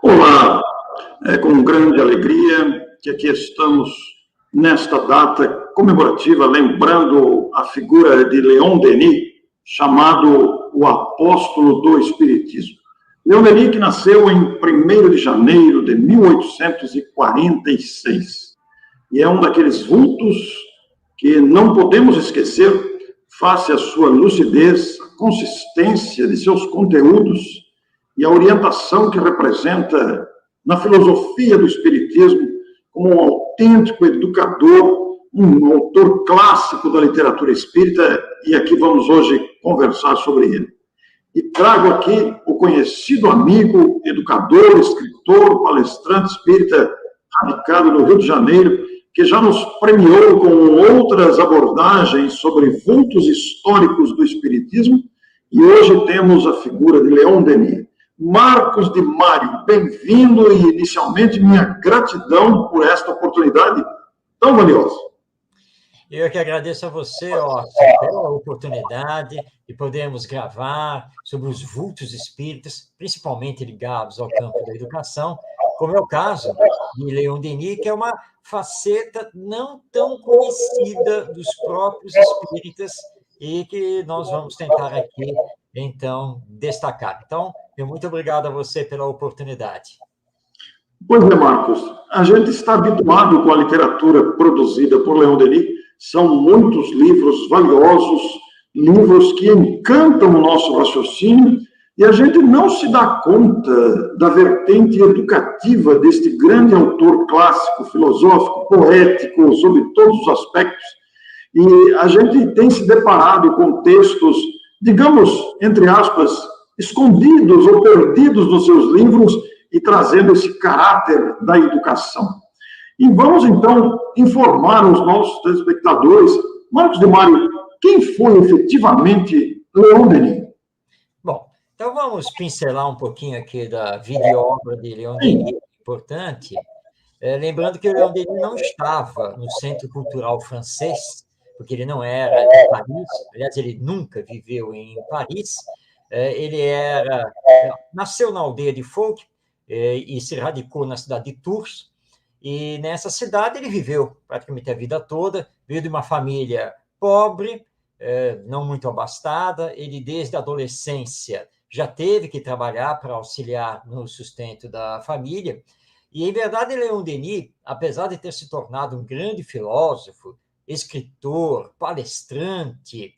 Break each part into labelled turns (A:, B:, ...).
A: Olá, é com grande alegria que aqui estamos nesta data comemorativa, lembrando a figura de Leon Denis, chamado o apóstolo do Espiritismo. Leon Denis, que nasceu em 1º de janeiro de 1846, e é um daqueles vultos que não podemos esquecer face à sua lucidez, a consistência de seus conteúdos e a orientação que representa na filosofia do Espiritismo como um autêntico educador, um autor clássico da literatura espírita, e aqui vamos hoje conversar sobre ele. E trago aqui o conhecido amigo, educador, escritor, palestrante espírita, radicado no Rio de Janeiro, que já nos premiou com outras abordagens sobre vultos históricos do Espiritismo, e hoje temos a figura de Leon Denis. Marcos de Mário, bem-vindo e, inicialmente, minha gratidão por esta oportunidade tão valiosa.
B: Eu que agradeço a você, Oscar, pela oportunidade de podermos gravar sobre os vultos espíritas, principalmente ligados ao campo da educação, como é o caso de Leon Denis, que é uma faceta não tão conhecida dos próprios espíritas e que nós vamos tentar aqui, então, destacar. Então, muito obrigado a você pela oportunidade.
A: Pois é, Marcos, a gente está habituado com a literatura produzida por Leon Denis, são muitos livros valiosos, livros que encantam o nosso raciocínio, e a gente não se dá conta da vertente educativa deste grande autor clássico, filosófico, poético, sobre todos os aspectos, e a gente tem se deparado com textos, digamos, entre aspas, escondidos ou perdidos nos seus livros e trazendo esse caráter da educação. E vamos, então, informar os nossos telespectadores, Marcos de Mário, quem foi efetivamente Leon Denis?
B: Bom, então vamos pincelar um pouquinho aqui da vida e obra de Leon Denis, importante, lembrando que o Leon Denis não estava no Centro Cultural Francês, porque ele não era de Paris, aliás, ele nunca viveu em Paris, ele nasceu na aldeia de Folk e se radicou na cidade de Tours, e nessa cidade ele viveu praticamente a vida toda, veio de uma família pobre, não muito abastada, ele desde a adolescência já teve que trabalhar para auxiliar no sustento da família, e em verdade Leon Denis, apesar de ter se tornado um grande filósofo, escritor, palestrante,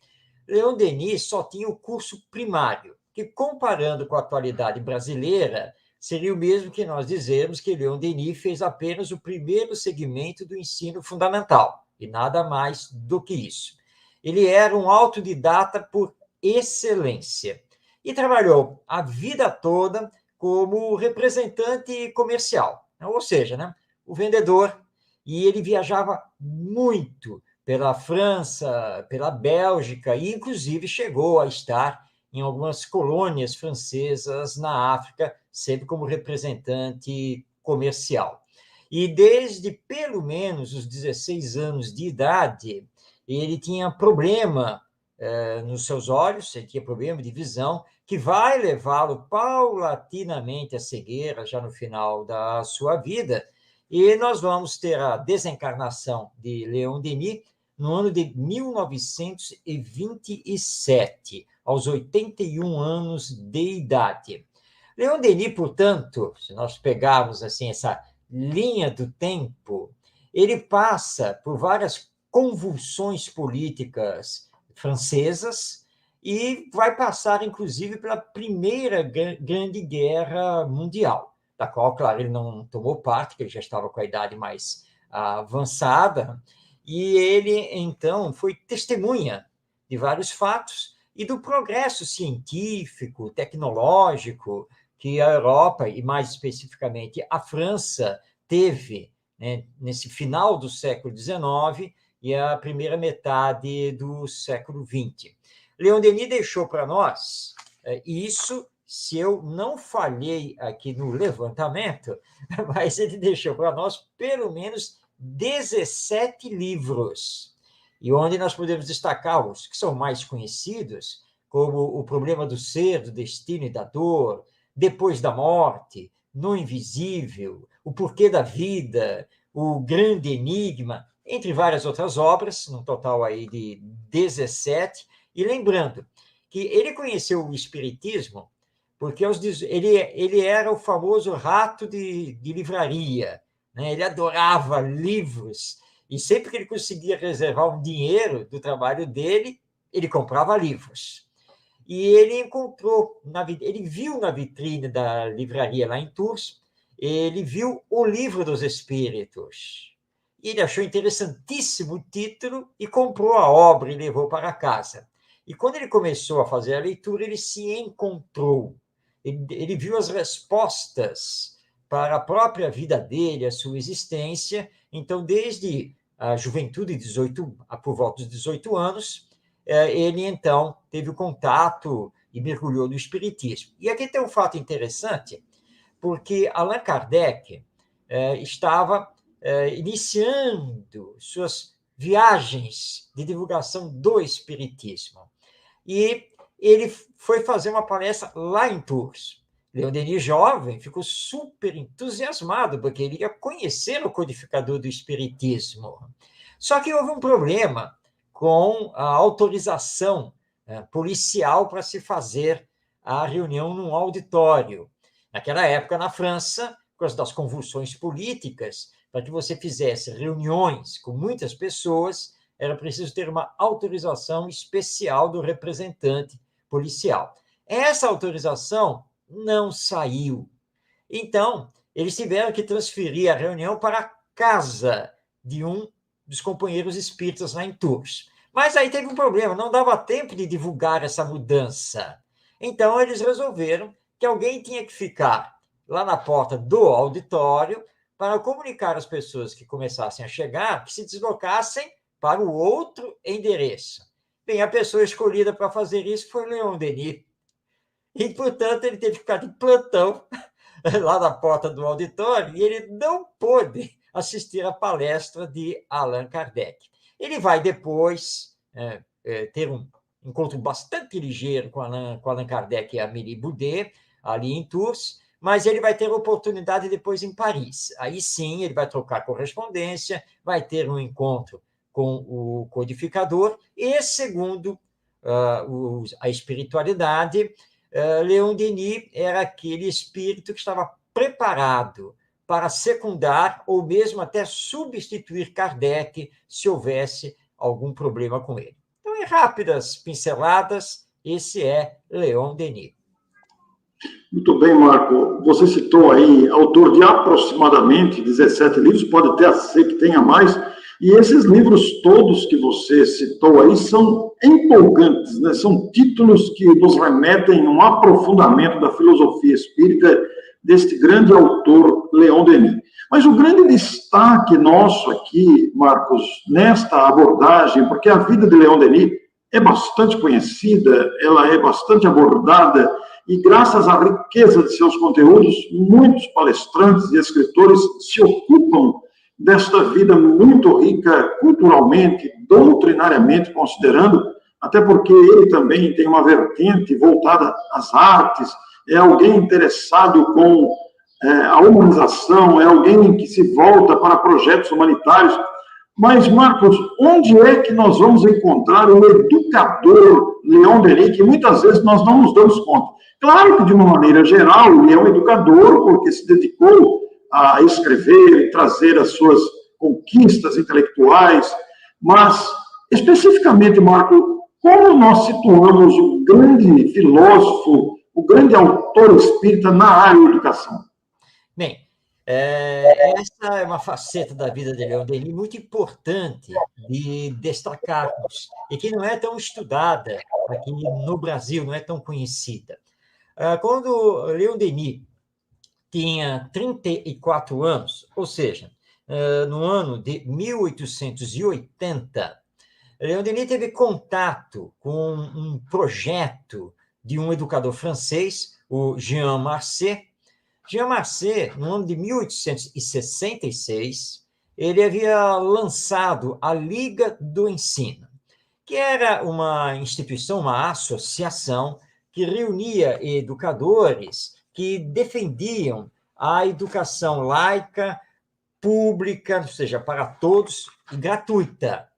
B: Leon Denis só tinha o curso primário, que, comparando com a atualidade brasileira, seria o mesmo que nós dizermos que Leon Denis fez apenas o primeiro segmento do ensino fundamental, e nada mais do que isso. Ele era um autodidata por excelência, e trabalhou a vida toda como representante comercial, ou seja, o vendedor, e ele viajava muito pela França, pela Bélgica, e inclusive chegou a estar em algumas colônias francesas na África, sempre como representante comercial. E desde pelo menos os 16 anos de idade, ele tinha problema nos seus olhos, ele tinha problema de visão, que vai levá-lo paulatinamente à cegueira já no final da sua vida. E nós vamos ter a desencarnação de Leon Denis no ano de 1927, aos 81 anos de idade. Leon Denis, portanto, se nós pegarmos assim essa linha do tempo, ele passa por várias convulsões políticas francesas e vai passar, inclusive, pela Primeira Grande Guerra Mundial, da qual, claro, ele não tomou parte, porque ele já estava com a idade mais avançada, e ele, então, foi testemunha de vários fatos e do progresso científico, tecnológico, que a Europa, e mais especificamente a França, teve, nesse final do século XIX e a primeira metade do século XX. Leon Denis deixou para nós isso, se eu não falhei aqui no levantamento, mas ele deixou para nós pelo menos 17 livros, e onde nós podemos destacar os que são mais conhecidos, como O Problema do Ser, do Destino e da Dor, Depois da Morte, no Invisível, O Porquê da Vida, O Grande Enigma, entre várias outras obras, num total aí de 17. E lembrando que ele conheceu o Espiritismo porque ele era o famoso rato de livraria, né? Ele adorava livros, e sempre que ele conseguia reservar um dinheiro do trabalho dele, ele comprava livros. E ele ele viu na vitrine da livraria lá em Tours, ele viu O Livro dos Espíritos. E ele achou interessantíssimo o título e comprou a obra e levou para casa. E quando ele começou a fazer a leitura, ele se encontrou. Ele viu as respostas para a própria vida dele, a sua existência. Então, desde a juventude, por volta dos 18 anos, ele, então, teve o contato e mergulhou no Espiritismo. E aqui tem um fato interessante, porque Allan Kardec estava iniciando suas viagens de divulgação do Espiritismo. E ele foi fazer uma palestra lá em Tours. Leon Denis, jovem, ficou super entusiasmado, porque ele ia conhecer o codificador do Espiritismo. Só que houve um problema com a autorização policial para se fazer a reunião num auditório. Naquela época, na França, por causa das convulsões políticas, para que você fizesse reuniões com muitas pessoas, era preciso ter uma autorização especial do representante policial. Essa autorização não saiu. Então, eles tiveram que transferir a reunião para a casa de um dos companheiros espíritas lá em Tours. Mas aí teve um problema, não dava tempo de divulgar essa mudança. Então, eles resolveram que alguém tinha que ficar lá na porta do auditório para comunicar às pessoas que começassem a chegar que se deslocassem para o outro endereço. Bem, a pessoa escolhida para fazer isso foi Leon Denis. E, portanto, ele teve que ficar de plantão lá na porta do auditório e ele não pôde assistir à palestra de Allan Kardec. Ele vai depois ter um encontro bastante ligeiro com Allan Kardec e Amélie Boudet, ali em Tours, mas ele vai ter oportunidade depois em Paris. Aí sim, ele vai trocar correspondência, vai ter um encontro com o codificador e, segundo a espiritualidade, Leon Denis era aquele espírito que estava preparado para secundar ou mesmo até substituir Kardec se houvesse algum problema com ele. Então, em rápidas pinceladas, esse é Leon Denis.
A: Muito bem, Marco. Você citou aí, autor de aproximadamente 17 livros, pode até ser que tenha mais, e esses livros todos que você citou aí são empolgantes, né? São títulos que nos remetem a um aprofundamento da filosofia espírita deste grande autor, Leon Denis. Mas o grande destaque nosso aqui, Marcos, nesta abordagem, porque a vida de Leon Denis é bastante conhecida, ela é bastante abordada, e graças à riqueza de seus conteúdos, muitos palestrantes e escritores se ocupam desta vida muito rica culturalmente, doutrinariamente considerando, até porque ele também tem uma vertente voltada às artes, é alguém interessado com a humanização, é alguém que se volta para projetos humanitários. Mas, Marcos, onde é que nós vamos encontrar o educador Leon Denis, que muitas vezes nós não nos damos conta? Claro que, de uma maneira geral, ele é um educador porque se dedicou a escrever e trazer as suas conquistas intelectuais, mas, especificamente, Marco, como nós situamos o grande filósofo, o grande autor espírita na área da educação?
B: Bem, essa é uma faceta da vida de Leon Denis muito importante de destacarmos e que não é tão estudada aqui no Brasil, não é tão conhecida. Quando Leon Denis tinha 34 anos, ou seja, no ano de 1880, Leon Denis teve contato com um projeto de um educador francês, o Jean Marcet. Jean Marcet, no ano de 1866, ele havia lançado a Liga do Ensino, que era uma instituição, uma associação que reunia educadores que defendiam à educação laica, pública, ou seja, para todos, e gratuita.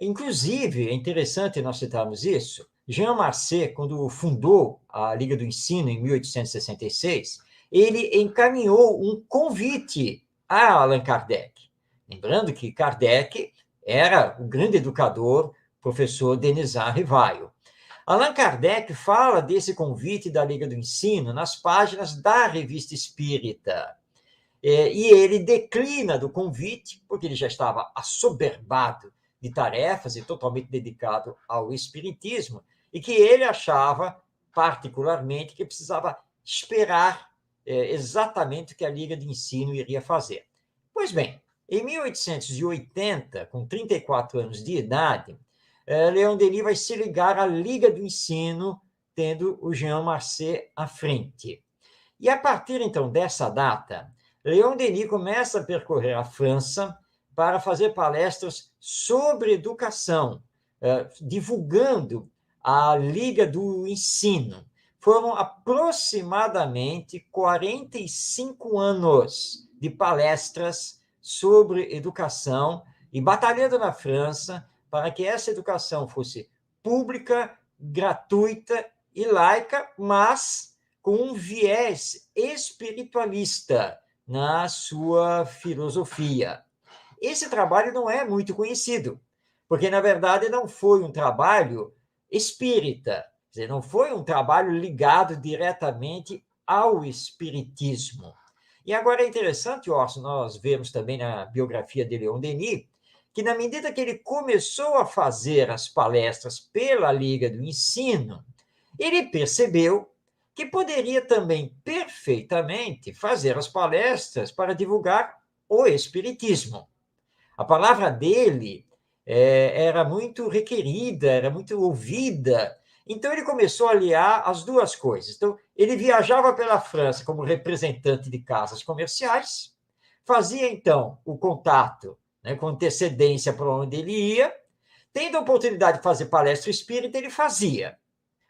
B: Inclusive, é interessante nós citarmos isso, Jean Marcet, quando fundou a Liga do Ensino, em 1866, ele encaminhou um convite a Allan Kardec. Lembrando que Kardec era o grande educador, professor Denisard Rivaio. Allan Kardec fala desse convite da Liga do Ensino nas páginas da Revista Espírita. E ele declina do convite, porque ele já estava assoberbado de tarefas e totalmente dedicado ao espiritismo, e que ele achava, particularmente, que precisava esperar exatamente o que a Liga de Ensino iria fazer. Pois bem, em 1880, com 34 anos de idade, Leon Denis vai se ligar à Liga do Ensino, tendo o Jean Marcet à frente. E a partir, então, dessa data, Leon Denis começa a percorrer a França para fazer palestras sobre educação, divulgando a Liga do Ensino. Foram aproximadamente 45 anos de palestras sobre educação e batalhando na França para que essa educação fosse pública, gratuita e laica, mas com um viés espiritualista na sua filosofia. Esse trabalho não é muito conhecido, porque, na verdade, não foi um trabalho espírita, quer dizer, não foi um trabalho ligado diretamente ao espiritismo. E agora é interessante, Orson, nós vemos também na biografia de Leon Denis, que na medida que ele começou a fazer as palestras pela Liga do Ensino, ele percebeu que poderia também perfeitamente fazer as palestras para divulgar o espiritismo. A palavra dele era muito requerida, era muito ouvida. Então, ele começou a aliar as duas coisas. Então, ele viajava pela França como representante de casas comerciais, fazia, então, o contato, né, com antecedência para onde ele ia, tendo a oportunidade de fazer palestra espírita, ele fazia.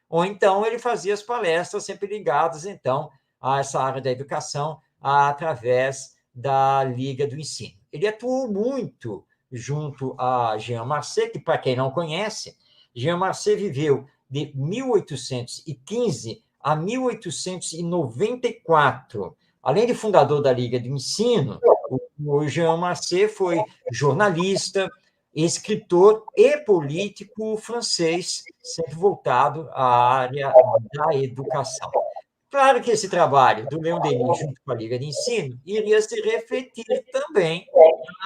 B: Ou então, ele fazia as palestras sempre ligadas, então, a essa área da educação, através da Liga do Ensino. Ele atuou muito junto a Jean Marcet, que, para quem não conhece, Jean Marcet viveu de 1815 a 1894. Além de fundador da Liga do Ensino, o Jean Marcet foi jornalista, escritor e político francês, sempre voltado à área da educação. Claro que esse trabalho do Leon Denis junto com a Liga de Ensino iria se refletir também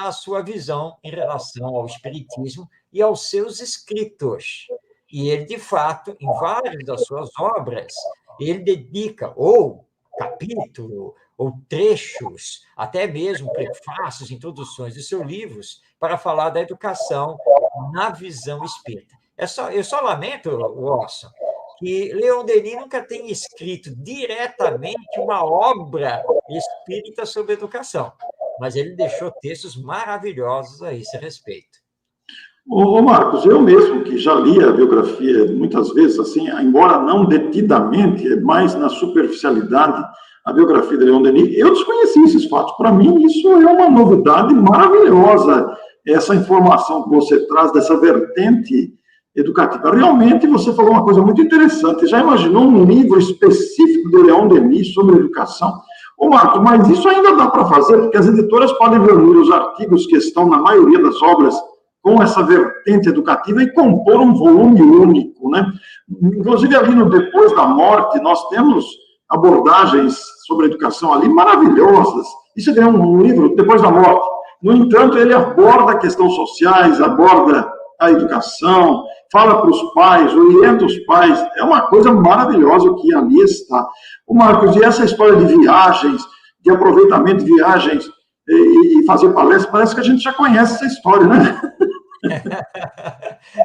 B: na sua visão em relação ao espiritismo e aos seus escritos. E ele, de fato, em várias das suas obras, ele dedica ou capítulo, ou trechos, até mesmo prefácios, introduções de seus livros, para falar da educação na visão espírita. Eu só lamento, Orson, que Leon Denis nunca tenha escrito diretamente uma obra espírita sobre educação, mas ele deixou textos maravilhosos a esse respeito.
A: Ô Marcos, eu mesmo que já li a biografia muitas vezes, assim, embora não detidamente, mais na superficialidade, a biografia de Leon Denis, eu desconheci esses fatos. Para mim, isso é uma novidade maravilhosa, essa informação que você traz dessa vertente educativa. Realmente, você falou uma coisa muito interessante. Já imaginou um livro específico de Leon Denis sobre educação? Ô Marcos, mas isso ainda dá para fazer, porque as editoras podem reunir os artigos que estão na maioria das obras com essa vertente educativa e compor um volume único, né? Inclusive, ali no Depois da Morte, nós temos abordagens sobre a educação ali maravilhosas. Isso é um livro, Depois da Morte. No entanto, ele aborda questões sociais, aborda a educação, fala para os pais, orienta os pais. É uma coisa maravilhosa o que ali está. O Marcos, e essa história de viagens, de aproveitamento de viagens e fazer palestras, parece que a gente já conhece essa história, né?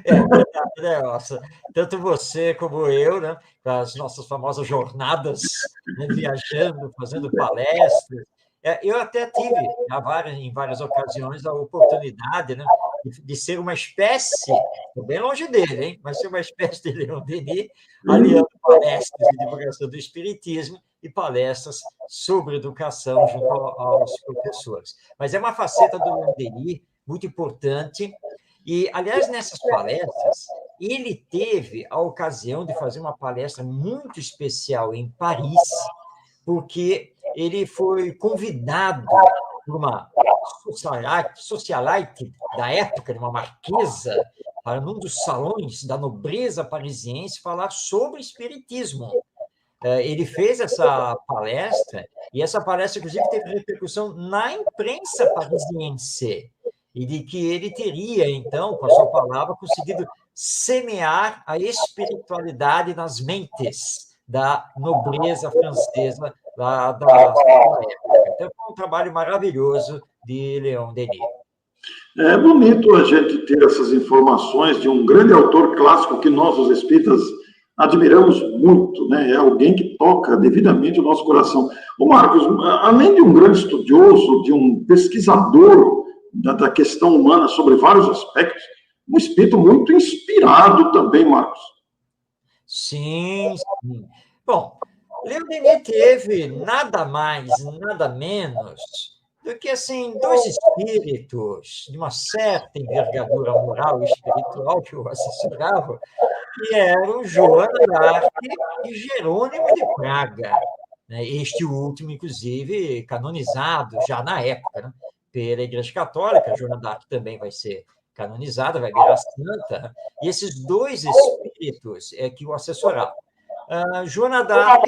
B: É verdade, né, Nossa? Tanto você como eu, né, com as nossas famosas jornadas, né, viajando, fazendo palestras. Eu até tive, em várias ocasiões, a oportunidade, né, de ser uma espécie, estou bem longe dele, hein, mas ser uma espécie de Leon Denis, aliando palestras de divulgação do espiritismo e palestras sobre educação junto aos professores. Mas é uma faceta do Leon Denis muito importante. E, aliás, nessas palestras, ele teve a ocasião de fazer uma palestra muito especial em Paris, porque ele foi convidado por uma socialite da época, de uma marquesa, para num dos salões da nobreza parisiense falar sobre espiritismo. Ele fez essa palestra, e essa palestra, inclusive, teve repercussão na imprensa parisiense, e de que ele teria, então, com a sua palavra, conseguido semear a espiritualidade nas mentes da nobreza francesa da época. Então, foi um trabalho maravilhoso de Leon Denis.
A: É bonito a gente ter essas informações de um grande autor clássico que nós, os espíritas, admiramos muito, né? É alguém que toca devidamente o nosso coração. O Marcos, além de um grande estudioso, de um pesquisador da questão humana sobre vários aspectos, um espírito muito inspirado também, Marcos.
B: Sim, sim. Bom, Leon Denis teve nada mais, nada menos do que assim, dois espíritos de uma certa envergadura moral e espiritual que o assessoravam, que eram Joana d'Arc e Jerônimo de Praga. Este último, inclusive, canonizado já na época, né, pela Igreja Católica. Joana d'Arc também vai ser canonizada, vai virar santa, e esses dois espíritos é que o assessoravam. Joana d'Arc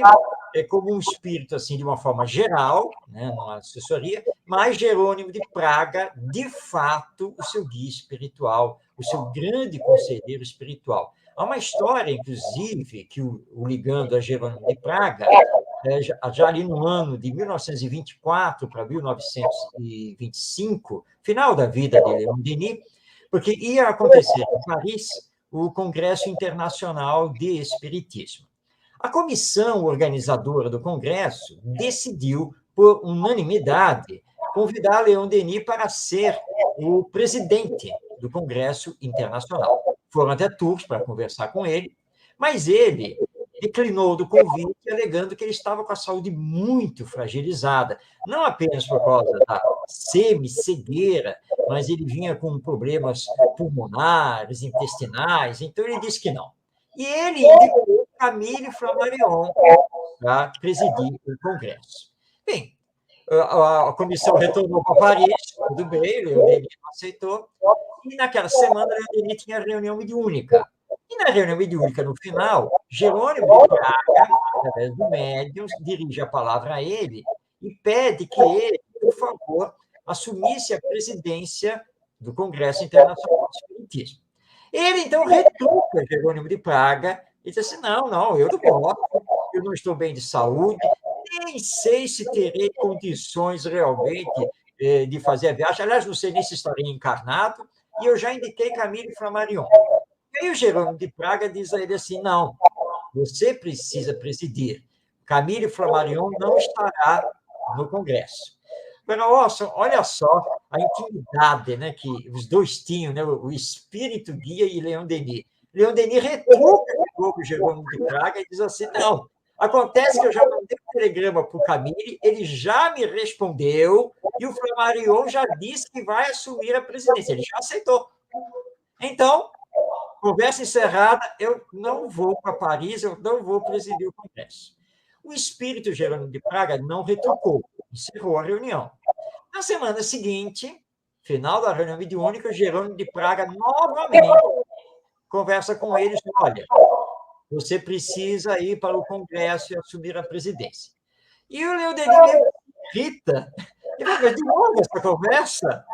B: é como um espírito, assim, de uma forma geral, né, numa assessoria, mas Jerônimo de Praga, de fato, o seu guia espiritual, o seu grande conselheiro espiritual. Há uma história, inclusive, que o ligando a Jerônimo de Praga, já ali no ano de 1924 para 1925, final da vida de Leon Denis, porque ia acontecer em Paris o Congresso Internacional de Espiritismo. A comissão organizadora do Congresso decidiu, por unanimidade, convidar Leon Denis para ser o presidente do Congresso Internacional. Foram até Tours para conversar com ele, mas ele declinou do convite, alegando que ele estava com a saúde muito fragilizada, não apenas por causa da semi-cegueira, mas ele vinha com problemas pulmonares, intestinais, então ele disse que não. E ele indicou Camille Flammarion para presidir o Congresso. Bem, a comissão retornou para Paris, tudo bem, Leon Denis aceitou, e naquela semana Leon Denis tinha reunião mediúnica. E na reunião mediúnica, no final, Jerônimo de Praga, através do médium, dirige a palavra a ele e pede que ele, por favor, assumisse a presidência do Congresso Internacional de Espiritismo. Ele, então, retruca Jerônimo de Praga e diz assim, não, eu não posso, eu não estou bem de saúde, nem sei se terei condições realmente de fazer a viagem, aliás, não sei nem se estarei encarnado, e eu já indiquei Camille Flammarion. E aí o Jerônimo de Praga diz a ele assim, não, você precisa presidir. Camille Flammarion não estará no Congresso. Agora, olha só a intimidade, né, que os dois tinham, né, o espírito guia e Leon Denis. Leon Denis retruca o Jerônimo de Praga e diz assim, não, acontece que eu já mandei um telegrama para o Camille, ele já me respondeu e o Flammarion já disse que vai assumir a presidência, ele já aceitou. Então, conversa encerrada, eu não vou para Paris, eu não vou presidir o Congresso. O espírito Jerônimo de Praga não retrucou, encerrou a reunião. Na semana seguinte, final da reunião mediúnica, Jerônimo de Praga novamente conversa com eles, olha, você precisa ir para o Congresso e assumir a presidência. E o Leon Denis irrita. Ele fala, mas de novo essa conversa?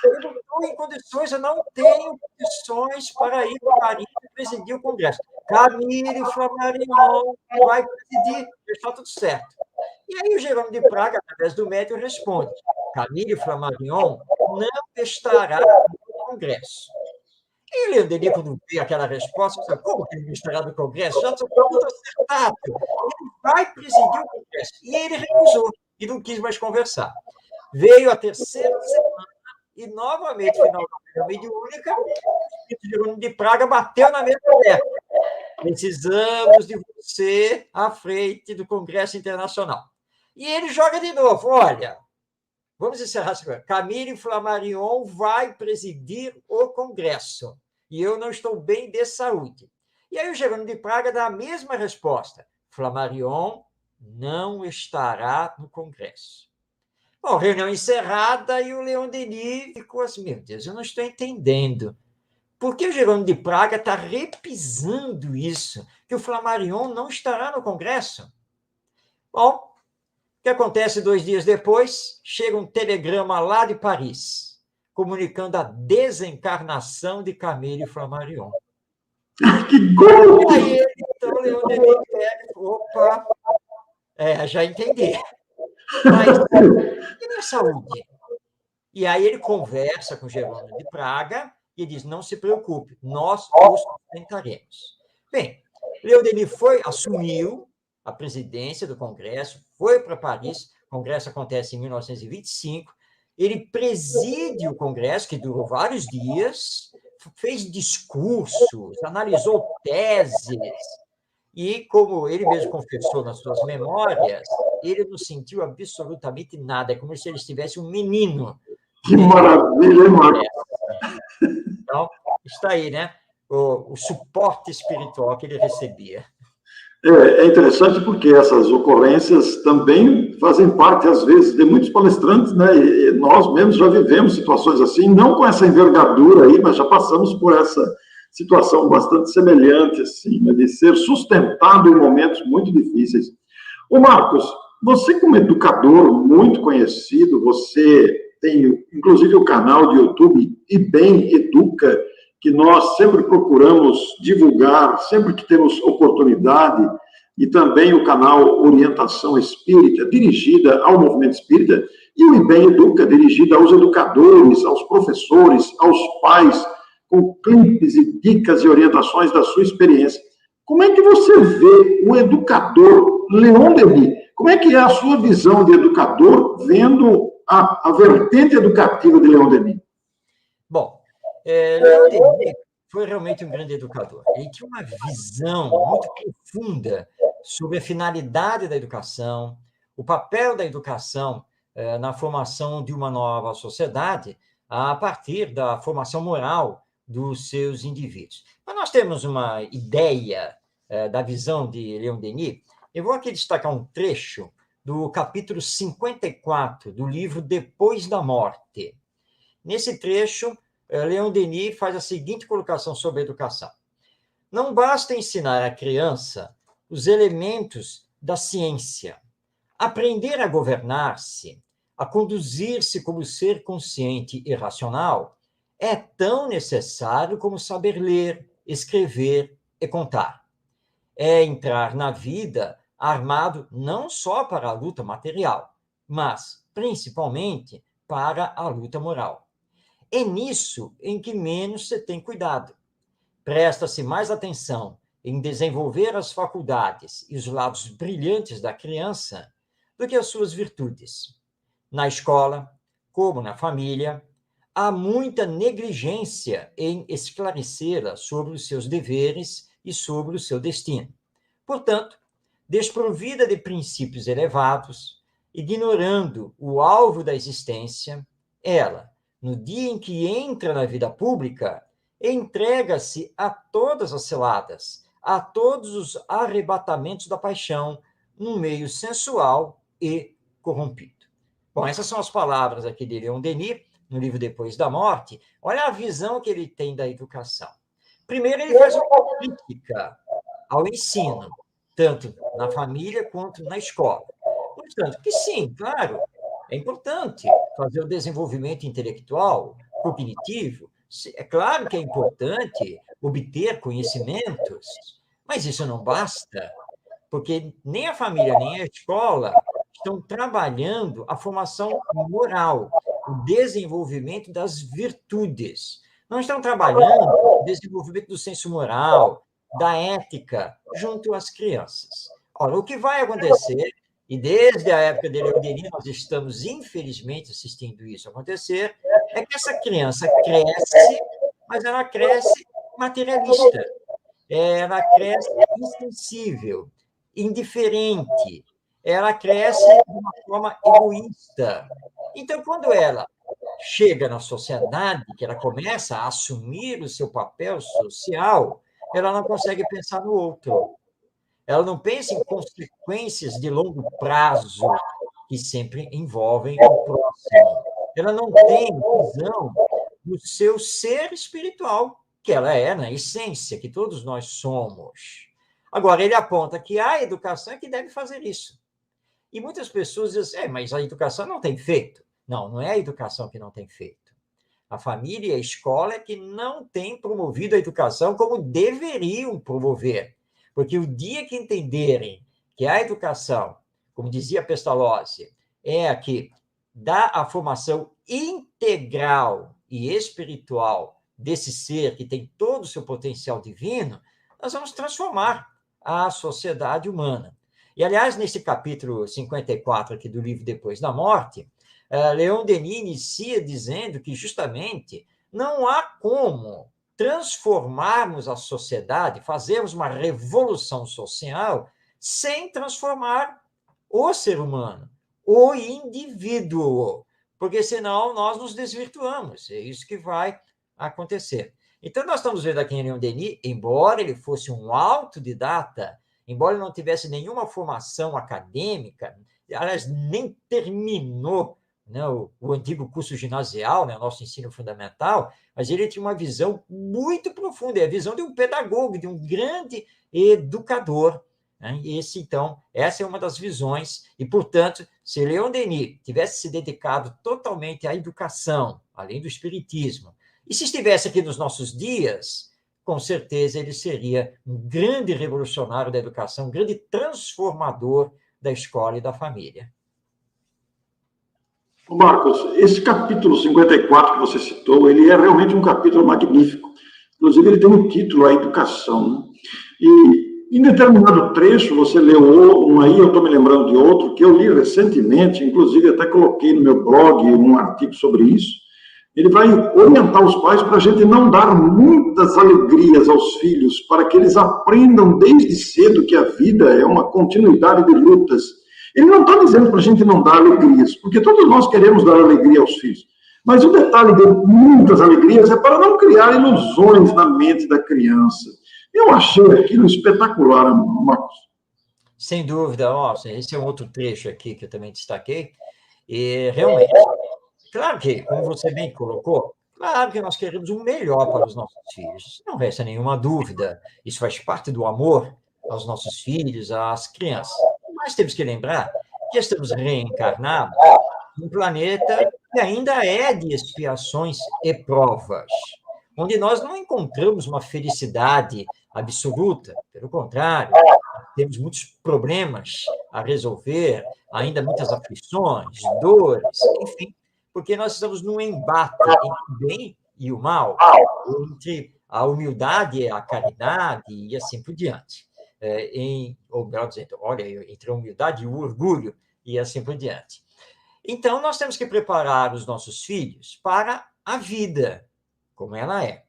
B: Eu não estou em condições, eu não tenho condições para ir para Paris e presidir o Congresso. Camille Flammarion vai presidir, está tudo certo. E aí o Jerônimo de Praga, através do médium, responde, Camille Flammarion não estará no Congresso. E o Leon Denis, quando vê aquela resposta, sabe, como que ele não estará no Congresso? Já está tudo acertado. Ele vai presidir o Congresso. E ele recusou, e não quis mais conversar. Veio a terceira semana, e novamente, final da reunião mediúnica, o espírito Jerônimo de Praga bateu na mesa aberta. precisamos de você à frente do Congresso Internacional. E ele joga de novo, olha, vamos encerrar essa coisa. Camille Flammarion vai presidir o Congresso, e eu não estou bem de saúde. E aí o Jerônimo de Praga dá a mesma resposta, Flammarion não estará no Congresso. Bom, reunião encerrada e o Leon Denis ficou assim, meu Deus, eu não estou entendendo. Por que o Jerônimo de Praga está repisando isso, que o Flammarion não estará no Congresso? Bom, o que acontece 2 dias depois? Chega um telegrama lá de Paris, comunicando a desencarnação de Camille Flammarion.
A: Que golpe!
B: Aí, então, o Leon Denis pega, opa, já entendi. Mas e minha saúde? E aí ele conversa com Jerônimo de Praga e diz, não se preocupe, nós o sustentaremos. Bem, Leon Denis assumiu a presidência do Congresso, foi para Paris, o Congresso acontece em 1925, ele preside o Congresso, que durou vários dias, fez discursos, analisou teses, e, como ele mesmo confessou nas suas memórias, ele não sentiu absolutamente nada, é como se ele estivesse um menino.
A: Que maravilha, hein, Marcos?
B: Então, está aí, né? O suporte espiritual que ele recebia.
A: É interessante porque essas ocorrências também fazem parte, às vezes, de muitos palestrantes, né? E nós mesmos já vivemos situações assim, não com essa envergadura aí, mas já passamos por essa situação bastante semelhante, assim, né? De ser sustentado em momentos muito difíceis. Ô, Marcos, você como educador muito conhecido, você tem, inclusive, o canal de YouTube IBEM Educa, que nós sempre procuramos divulgar, sempre que temos oportunidade, e também o canal Orientação Espírita, dirigida ao movimento espírita, e o IBEM Educa, dirigida aos educadores, aos professores, aos pais, com clipes e dicas e orientações da sua experiência. Como é que você vê o educador Leon Denis? Como é que é a sua visão de educador vendo a vertente educativa de Leon Denis?
B: Bom, Leon Denis foi realmente um grande educador. Ele tinha uma visão muito profunda sobre a finalidade da educação, o papel da educação na formação de uma nova sociedade a partir da formação moral dos seus indivíduos. Para nós termos uma ideia da visão de Leon Denis, eu vou aqui destacar um trecho do capítulo 54 do livro Depois da Morte. Nesse trecho, Leon Denis faz a seguinte colocação sobre a educação. Não basta ensinar à criança os elementos da ciência. Aprender a governar-se, a conduzir-se como ser consciente e racional, é tão necessário como saber ler, escrever e contar. É entrar na vida armado não só para a luta material, mas, principalmente, para a luta moral. É nisso em que menos se tem cuidado. Presta-se mais atenção em desenvolver as faculdades e os lados brilhantes da criança do que as suas virtudes. Na escola, como na família, há muita negligência em esclarecê-la sobre os seus deveres e sobre o seu destino. Portanto, desprovida de princípios elevados, ignorando o alvo da existência, ela, no dia em que entra na vida pública, entrega-se a todas as ciladas, a todos os arrebatamentos da paixão, num meio sensual e corrompido. Bom, essas são as palavras aqui de Leon Denis, no livro Depois da Morte. Olha a visão que ele tem da educação. Primeiro, ele faz uma crítica ao ensino, tanto na família quanto na escola. Portanto, que sim, claro, é importante fazer o desenvolvimento intelectual, cognitivo. É claro que é importante obter conhecimentos, mas isso não basta, porque nem a família, nem a escola estão trabalhando a formação moral, o desenvolvimento das virtudes. Não estão trabalhando o desenvolvimento do senso moral, da ética, junto às crianças. Ora, o que vai acontecer, e desde a época de Leon Denis nós estamos, infelizmente, assistindo isso acontecer, é que essa criança cresce, mas ela cresce materialista. ela cresce insensível, indiferente, ela cresce de uma forma egoísta. Então, quando ela chega na sociedade, que ela começa a assumir o seu papel social, ela não consegue pensar no outro. Ela não pensa em consequências de longo prazo que sempre envolvem o próximo. Ela não tem visão do seu ser espiritual, que ela é na essência, que todos nós somos. Agora, ele aponta que a educação é que deve fazer isso. E muitas pessoas dizem, mas a educação não tem feito. Não, não é a educação que não tem feito. A família e a escola é que não têm promovido a educação como deveriam promover. Porque o dia que entenderem que a educação, como dizia Pestalozzi, é a que dá a formação integral e espiritual desse ser que tem todo o seu potencial divino, nós vamos transformar a sociedade humana. E, aliás, nesse capítulo 54 aqui do livro Depois da Morte, Leon Denis inicia dizendo que, justamente, não há como transformarmos a sociedade, fazermos uma revolução social, sem transformar o ser humano, o indivíduo, porque senão nós nos desvirtuamos. É isso que vai acontecer. Então, nós estamos vendo aqui em Leon Denis, embora ele fosse um autodidata, embora ele não tivesse nenhuma formação acadêmica, aliás, nem terminou, né, o antigo curso ginasial, né, nosso ensino fundamental, mas ele tinha uma visão muito profunda, é a visão de um pedagogo, de um grande educador. Né? Essa é uma das visões, e, portanto, se Leon Denis tivesse se dedicado totalmente à educação, além do espiritismo, e se estivesse aqui nos nossos dias, com certeza ele seria um grande revolucionário da educação, um grande transformador da escola e da família.
A: Marcos, esse capítulo 54 que você citou, ele é realmente um capítulo magnífico. Inclusive, ele tem um título, A Educação. Né? E, em determinado trecho, você leu um aí, eu estou me lembrando de outro, que eu li recentemente, inclusive até coloquei no meu blog um artigo sobre isso. Ele vai orientar os pais para a gente não dar muitas alegrias aos filhos, para que eles aprendam desde cedo que a vida é uma continuidade de lutas. Ele não está dizendo para a gente não dar alegrias, porque todos nós queremos dar alegria aos filhos. Mas o detalhe de muitas alegrias é para não criar ilusões na mente da criança. Eu achei aquilo espetacular, Marcos.
B: Sem dúvida, nossa, esse é um outro trecho aqui que eu também destaquei. E, realmente, claro que, como você bem colocou, claro que nós queremos o melhor para os nossos filhos. Não resta nenhuma dúvida. Isso faz parte do amor aos nossos filhos, às crianças. Mas temos que lembrar que estamos reencarnados num planeta que ainda é de expiações e provas, onde nós não encontramos uma felicidade absoluta. Pelo contrário, temos muitos problemas a resolver, ainda muitas aflições, dores, enfim, porque nós estamos num embate entre o bem e o mal, entre a humildade e a caridade e assim por diante. Ou melhor dizendo, olha, entre a humildade e o orgulho e assim por diante. Então, nós temos que preparar os nossos filhos para a vida, como ela é.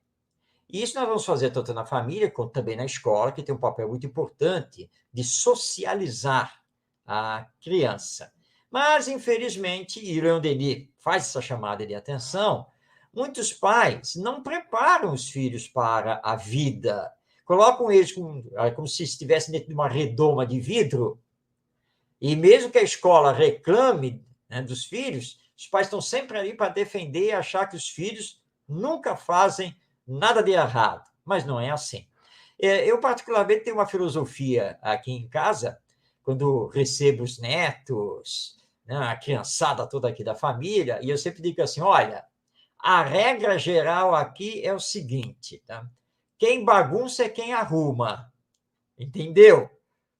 B: E isso nós vamos fazer tanto na família, quanto também na escola, que tem um papel muito importante de socializar a criança. Mas, infelizmente, e Leon Denis faz essa chamada de atenção, muitos pais não preparam os filhos para a vida, colocam eles como se estivessem dentro de uma redoma de vidro, e mesmo que a escola reclame, né, dos filhos, os pais estão sempre ali para defender e achar que os filhos nunca fazem nada de errado, mas não é assim. Eu, particularmente, tenho uma filosofia aqui em casa, quando recebo os netos, né, a criançada toda aqui da família, e eu sempre digo assim, olha, a regra geral aqui é o seguinte, tá? Quem bagunça é quem arruma, entendeu?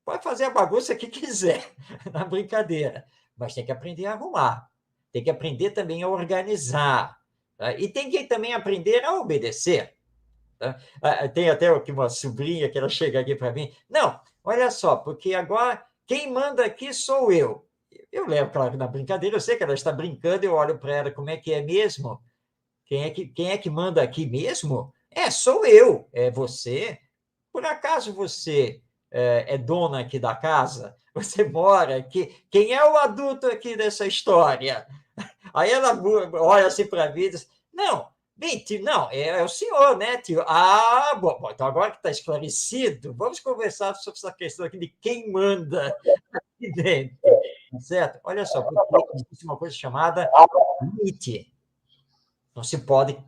B: Pode fazer a bagunça que quiser, na brincadeira, mas tem que aprender a arrumar, tem que aprender também a organizar, tá? E tem que também aprender a obedecer. Tá? Tem até aqui uma sobrinha que ela chega aqui para mim, não, olha só, porque agora quem manda aqui sou eu. Eu levo, claro, na brincadeira, eu sei que ela está brincando, eu olho para ela, como é que é mesmo? Quem é que manda aqui mesmo? Sou eu, é você. Por acaso você é dona aqui da casa? Você mora aqui? Quem é o adulto aqui dessa história? Aí ela olha assim para mim e diz, não, bem, tio, não, é o senhor, né, tio? Ah, bom, então agora que está esclarecido, vamos conversar sobre essa questão aqui de quem manda aqui dentro, certo? Olha só, porque existe uma coisa chamada limite. Não se pode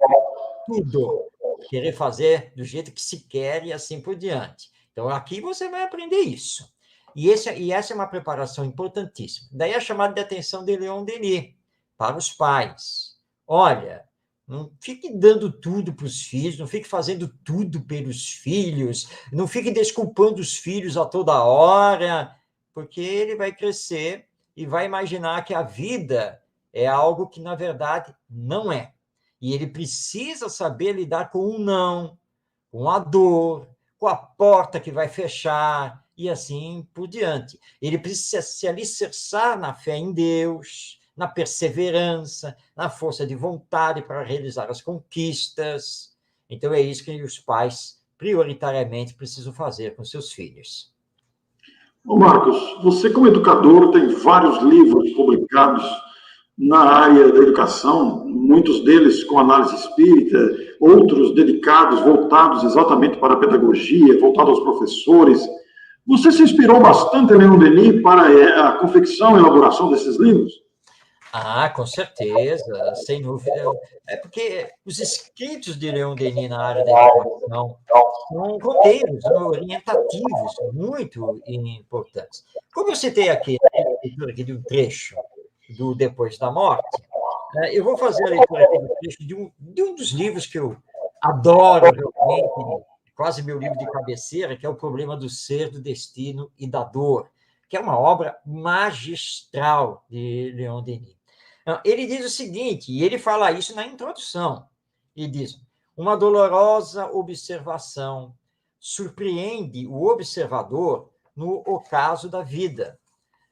B: tudo querer fazer do jeito que se quer e assim por diante. Então, aqui você vai aprender isso. E essa é uma preparação importantíssima. Daí a chamada de atenção de Leon Denis para os pais. Olha, não fique dando tudo para os filhos, não fique fazendo tudo pelos filhos, não fique desculpando os filhos a toda hora, porque ele vai crescer e vai imaginar que a vida é algo que, na verdade, não é. E ele precisa saber lidar com o não, com a dor, com a porta que vai fechar e assim por diante. Ele precisa se alicerçar na fé em Deus, na perseverança, na força de vontade para realizar as conquistas. Então, é isso que os pais, prioritariamente, precisam fazer com seus filhos.
A: Ô Marcos, você como educador tem vários livros publicados na área da educação, muitos deles com análise espírita, outros dedicados, voltados exatamente para a pedagogia, voltados aos professores. Você se inspirou bastante em Leon Denis para a confecção e elaboração desses livros?
B: Ah, com certeza, sem dúvida. É porque os escritos de Leon Denis na área da educação são roteiros orientativos muito importantes. Como eu citei aqui, a leitura aqui de um trecho do Depois da Morte, eu vou fazer a leitura aqui do trecho de um dos livros que eu adoro realmente, quase meu livro de cabeceira, que é O Problema do Ser, do Destino e da Dor, que é uma obra magistral de Leon Denis. Ele diz o seguinte, e ele fala isso na introdução, ele diz, uma dolorosa observação surpreende o observador no ocaso da vida.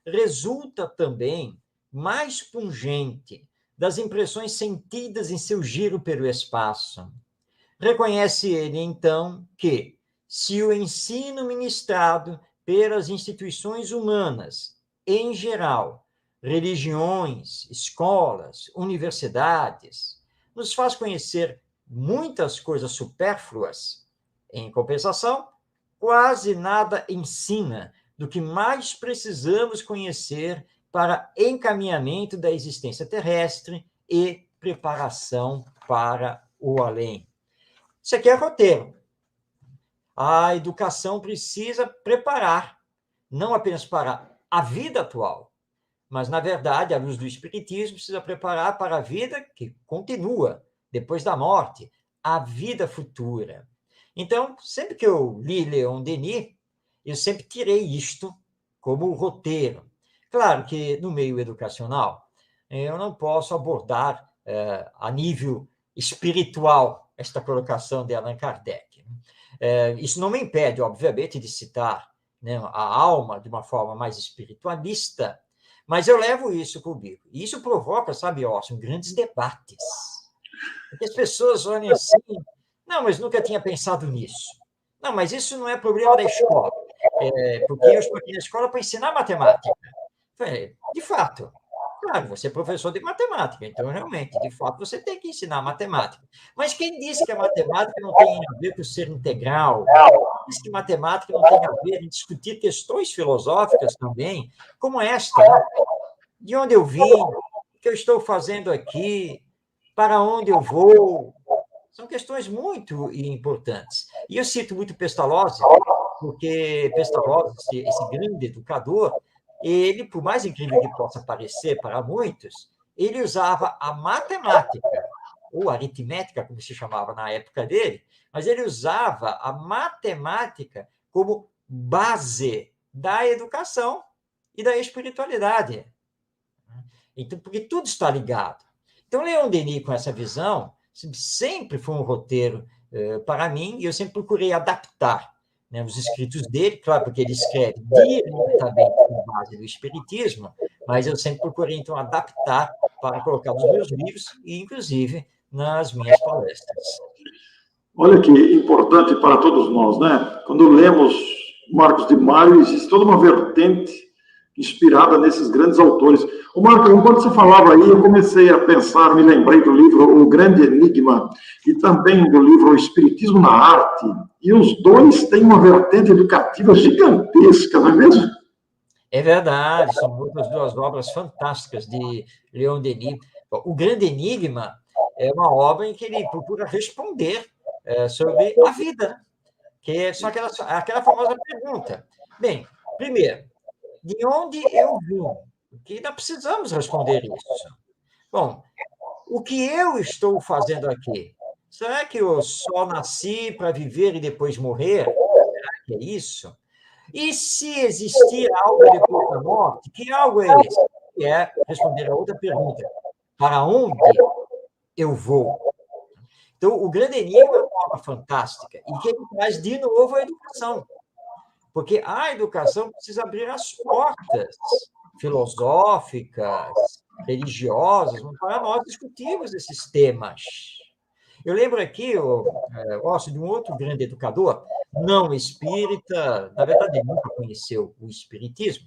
B: Resulta também mais pungente das impressões sentidas em seu giro pelo espaço. Reconhece ele, então, que, se o ensino ministrado pelas instituições humanas, em geral, religiões, escolas, universidades, nos faz conhecer muitas coisas supérfluas, em compensação, quase nada ensina do que mais precisamos conhecer para encaminhamento da existência terrestre e preparação para o além. Isso aqui é roteiro. A educação precisa preparar, não apenas para a vida atual, mas, na verdade, à luz do Espiritismo, precisa preparar para a vida que continua, depois da morte, a vida futura. Então, sempre que eu li Leon Denis, eu sempre tirei isto como roteiro. Claro que, no meio educacional, eu não posso abordar a nível espiritual esta colocação de Allan Kardec. Isso não me impede, obviamente, de citar, né, a alma de uma forma mais espiritualista, mas eu levo isso comigo. E isso provoca, sabe, Orson, grandes debates. Porque as pessoas olham assim, não, mas nunca tinha pensado nisso. Não, mas isso não é problema da escola, porque eu estou aqui na escola para ensinar matemática. De fato, claro, você é professor de matemática, então, realmente, de fato, você tem que ensinar matemática. Mas quem disse que a matemática não tem a ver com o ser integral? Quem disse que matemática não tem a ver em discutir questões filosóficas também, como esta, né? De onde eu vim, o que eu estou fazendo aqui, para onde eu vou? São questões muito importantes. E eu cito muito Pestalozzi, porque Pestalozzi, esse grande educador, ele, por mais incrível que possa parecer para muitos, ele usava a matemática, ou aritmética, como se chamava na época dele, mas ele usava a matemática como base da educação e da espiritualidade. Então, porque tudo está ligado. Então, Leon Denis, com essa visão, sempre foi um roteiro para mim, e eu sempre procurei adaptar, né, os escritos dele, claro, porque ele escreve diretamente com base do Espiritismo, mas eu sempre procurei, então, adaptar para colocar nos meus livros e, inclusive, nas minhas palestras.
A: Olha que importante para todos nós, né? Quando lemos Marcos de Mário, existe toda uma vertente inspirada nesses grandes autores. O Marco, enquanto você falava aí, eu comecei a pensar, me lembrei do livro O Grande Enigma e também do livro O Espiritismo na Arte, e os dois têm uma vertente educativa gigantesca, não é mesmo?
B: É verdade, são outras duas obras fantásticas de Leon Denis. O Grande Enigma é uma obra em que ele procura responder sobre a vida, que são aquela famosa pergunta. Bem, primeiro, de onde eu vim? Porque ainda precisamos responder isso. Bom, o que eu estou fazendo aqui? Será que eu só nasci para viver e depois morrer? Será que é isso? E se existir algo depois da morte, que algo é esse? Que é responder a outra pergunta: para onde eu vou? Então, o Grande Enigma é uma obra fantástica e que ele traz de novo a educação, porque a educação precisa abrir as portas filosóficas, religiosas, para nós discutirmos esses temas. Eu lembro aqui, eu gosto de um outro grande educador, não espírita, na verdade, ele nunca conheceu o espiritismo,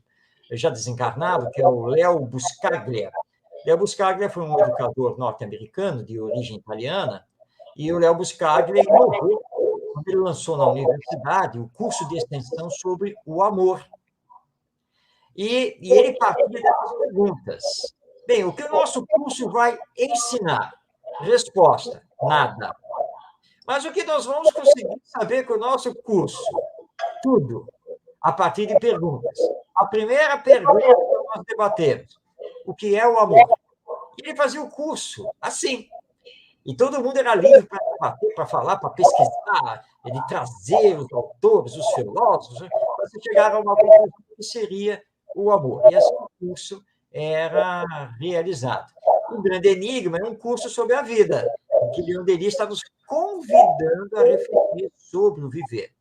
B: já desencarnado, que é o Léo Buscaglia. Léo Buscaglia foi um educador norte-americano, de origem italiana, e o Léo Buscaglia inovou quando ele lançou na universidade o curso de extensão sobre o amor. E ele partia dessas perguntas. Bem, o que o nosso curso vai ensinar? Resposta: nada. Mas o que nós vamos conseguir saber com o nosso curso? Tudo, a partir de perguntas. A primeira pergunta que nós debatemos: o que é o amor? E ele fazia o curso assim. E todo mundo era livre para debater, para falar, para pesquisar, ele trazer os autores, os filósofos, para chegar a uma conclusão que seria o amor. E assim o curso era realizado. O Grande Enigma é um curso sobre a vida, em que Leon Denis está nos convidando a refletir sobre o viver.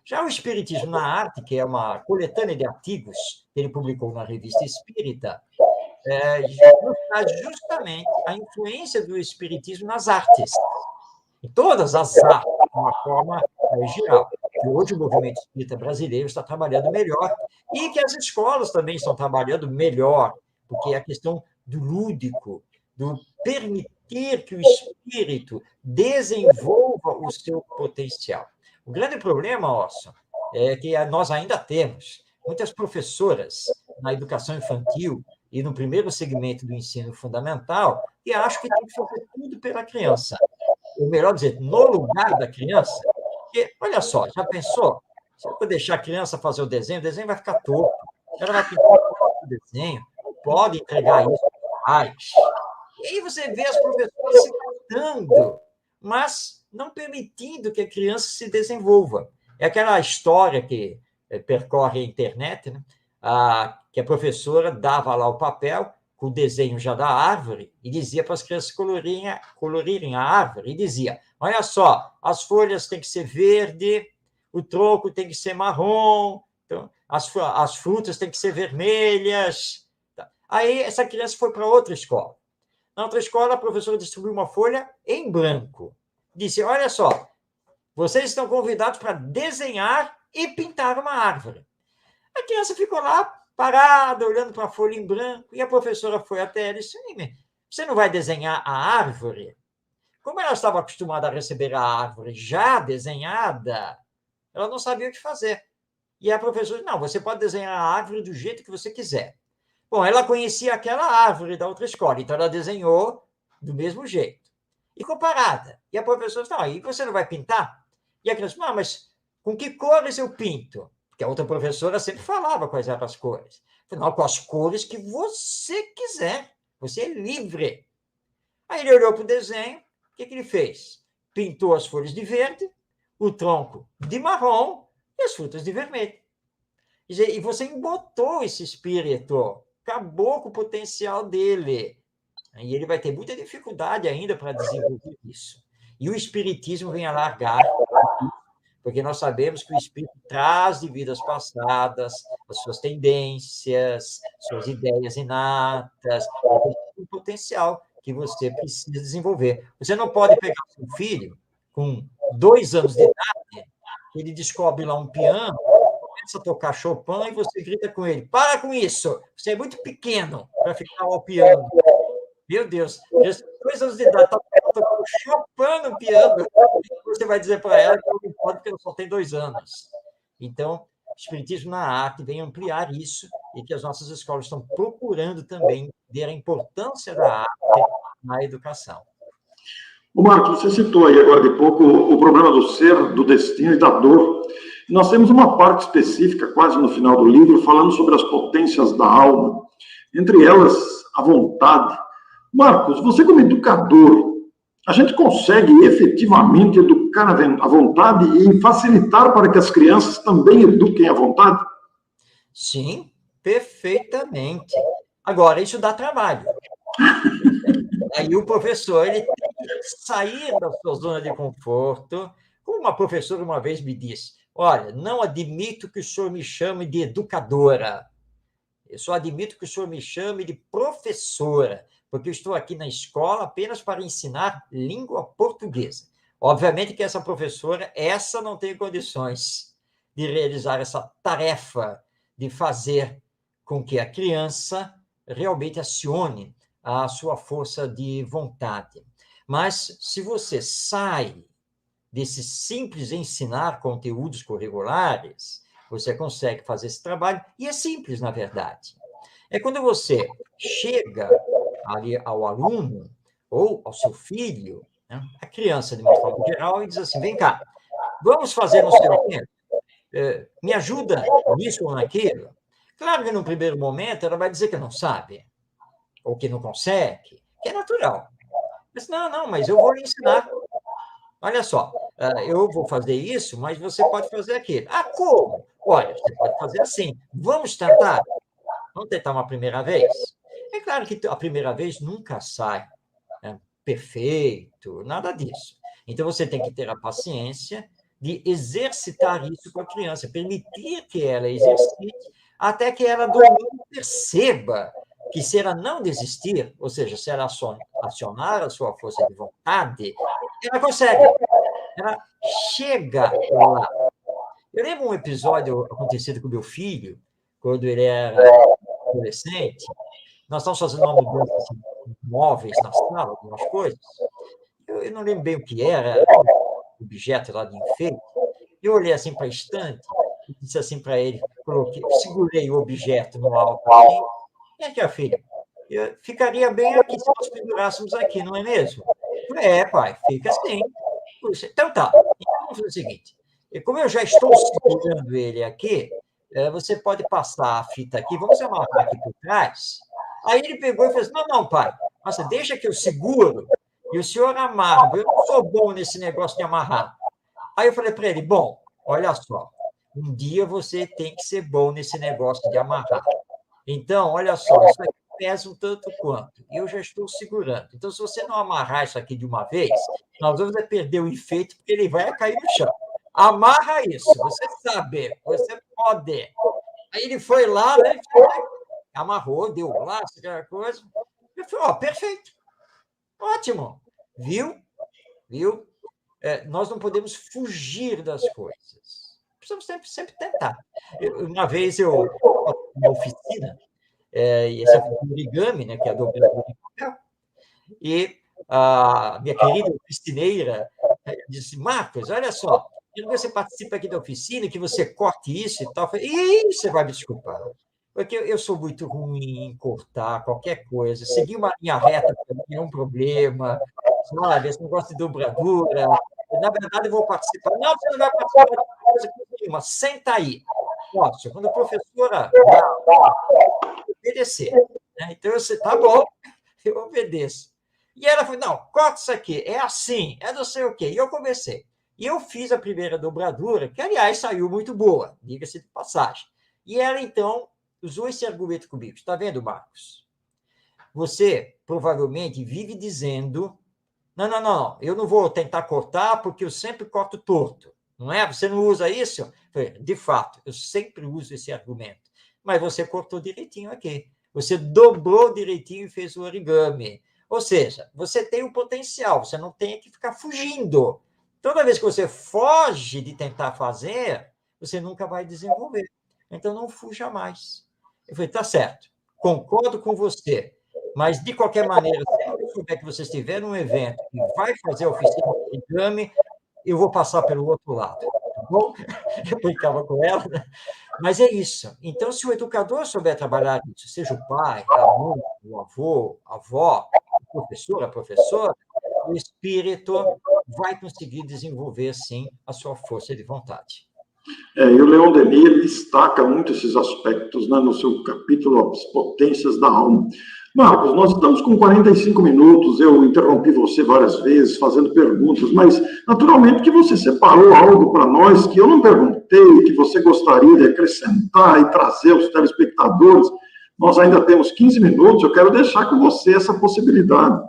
B: Já o Espiritismo na Arte, que é uma coletânea de artigos que ele publicou na Revista Espírita, mostrar justamente a influência do espiritismo nas artes, em todas as artes, de uma forma geral. Que hoje o movimento espírita brasileiro está trabalhando melhor e que as escolas também estão trabalhando melhor, porque é a questão do lúdico, do permitir que o espírito desenvolva o seu potencial. O grande problema, Orson, é que nós ainda temos muitas professoras na educação infantil e no primeiro segmento do ensino fundamental, e acho que tem que fazer tudo pela criança. Ou melhor dizer, no lugar da criança. Porque, olha só, já pensou? Se eu for deixar a criança fazer o desenho vai ficar torto. Ela vai pintar o desenho, não pode entregar isso para os pais. E aí você vê as professoras se matando, mas não permitindo que a criança se desenvolva. É aquela história que percorre a internet, né? Que a professora dava lá o papel com o desenho já da árvore e dizia para as crianças colorirem a árvore, e dizia: olha só, as folhas têm que ser verde, o tronco tem que ser marrom, então, as frutas têm que ser vermelhas. Aí essa criança foi para outra escola. Na outra escola, a professora distribuiu uma folha em branco. Disse: olha só, vocês estão convidados para desenhar e pintar uma árvore. A criança ficou lá, parada, olhando para a folha em branco, e a professora foi até ela e disse: você não vai desenhar a árvore? Como ela estava acostumada a receber a árvore já desenhada, ela não sabia o que fazer. E a professora disse: não, você pode desenhar a árvore do jeito que você quiser. Bom, ela conhecia aquela árvore da outra escola, então ela desenhou do mesmo jeito. E ficou parada. E a professora disse: não, e você não vai pintar? E a criança: não, mas com que cores eu pinto? Porque a outra professora sempre falava quais eram as cores. Falei: não, com as cores que você quiser. Você é livre. Aí ele olhou para o desenho, o que ele fez? Pintou as folhas de verde, o tronco de marrom e as frutas de vermelho. E você embotou esse espírito, acabou com o potencial dele. E ele vai ter muita dificuldade ainda para desenvolver isso. E o espiritismo vem alargar, porque nós sabemos que o espírito traz de vidas passadas as suas tendências, suas ideias inatas, o potencial que você precisa desenvolver. Você não pode pegar seu filho com 2 anos de idade, ele descobre lá um piano, começa a tocar Chopin e você grita com ele: para com isso, você é muito pequeno para ficar ao piano. Meu Deus, 2 anos de idade, está tocando Chopin no piano. Você vai dizer para ela que não pode, porque ela só tem 2 anos. Então, o Espiritismo na arte vem ampliar isso e que as nossas escolas estão procurando também ver a importância da arte na educação.
A: O Marcos, você citou aí agora de pouco o problema do ser, do destino e da dor. Nós temos uma parte específica, quase no final do livro, falando sobre as potências da alma, entre elas a vontade. Marcos, você como educador, a gente consegue efetivamente educar a vontade e facilitar para que as crianças também eduquem a vontade?
B: Sim, perfeitamente. Agora, isso dá trabalho. Aí o professor ele tem que sair da sua zona de conforto. Como uma professora uma vez me disse: olha, não admito que o senhor me chame de educadora. Eu só admito que o senhor me chame de professora, porque eu estou aqui na escola apenas para ensinar língua portuguesa. Obviamente que essa professora, essa não tem condições de realizar essa tarefa de fazer com que a criança realmente acione a sua força de vontade. Mas se você sai desse simples ensinar conteúdos curriculares, você consegue fazer esse trabalho, e é simples, na verdade. É quando você chega ali ao aluno ou ao seu filho, né, a criança, de uma forma geral, e diz assim: vem cá, vamos fazer não sei o quê, me ajuda nisso ou naquilo. Claro que, no primeiro momento, ela vai dizer que não sabe, ou que não consegue, que é natural. Mas, não, mas eu vou lhe ensinar. Olha só, eu vou fazer isso, mas você pode fazer aquilo. Ah, como? Olha, você pode fazer assim. Vamos tentar? Vamos tentar uma primeira vez? É claro que a primeira vez nunca sai, né, perfeito, nada disso. Então, você tem que ter a paciência de exercitar isso com a criança, permitir que ela exercite até que ela domine e perceba que, se ela não desistir, ou seja, se ela acionar a sua força de vontade, ela consegue, ela chega lá. Eu lembro um episódio acontecido com meu filho, quando ele era adolescente. Nós estávamos fazendo uma mudança assim, de móveis na sala, algumas coisas. Eu não lembro bem o que era um objeto lá de enfeite. Eu olhei assim para a estante e disse assim para ele, segurei o objeto no alto assim: e aqui, filho, ficaria bem aqui se nós pendurássemos aqui, não é mesmo? Eu falei: pai, fica assim. Puxa, então tá, então vamos fazer o seguinte: como eu já estou segurando ele aqui, você pode passar a fita aqui, vamos amarrar aqui por trás. Aí ele pegou e fez: não, pai, nossa, deixa que eu seguro e o senhor amarra, eu não sou bom nesse negócio de amarrar. Aí eu falei para ele: bom, olha só, um dia você tem que ser bom nesse negócio de amarrar. Então, olha só, isso aqui pesa um tanto quanto, e eu já estou segurando. Então, se você não amarrar isso aqui de uma vez, nós vamos perder o enfeite, porque ele vai cair no chão. Amarra isso, você sabe, você pode. Aí ele foi lá, né, amarrou, deu o laço, aquela coisa. Eu falei: perfeito, ótimo. Viu? Nós não podemos fugir das coisas. Precisamos sempre tentar. Uma vez eu uma oficina, e essa foi o origami, né, que é a dobradura de papel, e a minha querida oficineira disse: Marcos, olha só, quando você participa aqui da oficina, que você corte isso e tal. Eu falei: você vai me desculpar, porque eu sou muito ruim em cortar qualquer coisa. Seguir uma linha reta para mim é um problema, sabe? Esse negócio de dobradura. Na verdade, eu vou participar. Não, você não vai participar de coisa nenhuma. Senta aí. Nossa, quando a professora obedecer. Né? Então, você, tá bom, eu obedeço. E ela falou: não, corta isso aqui, é assim, é não sei o quê. E eu comecei. E eu fiz a primeira dobradura, que, aliás, saiu muito boa, diga-se de passagem. E ela, então, usou esse argumento comigo. Está vendo, Marcos? Você provavelmente vive dizendo: não, eu não vou tentar cortar porque eu sempre corto torto. Não é? Você não usa isso? Eu falei: de fato, eu sempre uso esse argumento. Mas você cortou direitinho aqui. Você dobrou direitinho e fez o origami. Ou seja, você tem o potencial, você não tem que ficar fugindo Toda vez que você foge de tentar fazer, você nunca vai desenvolver. Então, não fuja mais. Eu falei, tá certo, concordo com você, mas, de qualquer maneira, se eu souber que você estiver num evento e vai fazer a oficina de origami, eu vou passar pelo outro lado, tá bom? Eu brincava com ela, né? Mas é isso. Então, se o educador souber trabalhar isso, seja o pai, a mãe, o avô, a avó, o professor, a professora, o espírito vai conseguir desenvolver, sim, a sua força de vontade.
A: E o Leon Denis ele destaca muito esses aspectos, né, no seu capítulo As Potências da Alma. Marcos, nós estamos com 45 minutos, eu interrompi você várias vezes fazendo perguntas, mas naturalmente que você separou algo para nós que eu não perguntei, que você gostaria de acrescentar e trazer aos telespectadores. Nós ainda temos 15 minutos, eu quero deixar com você essa possibilidade.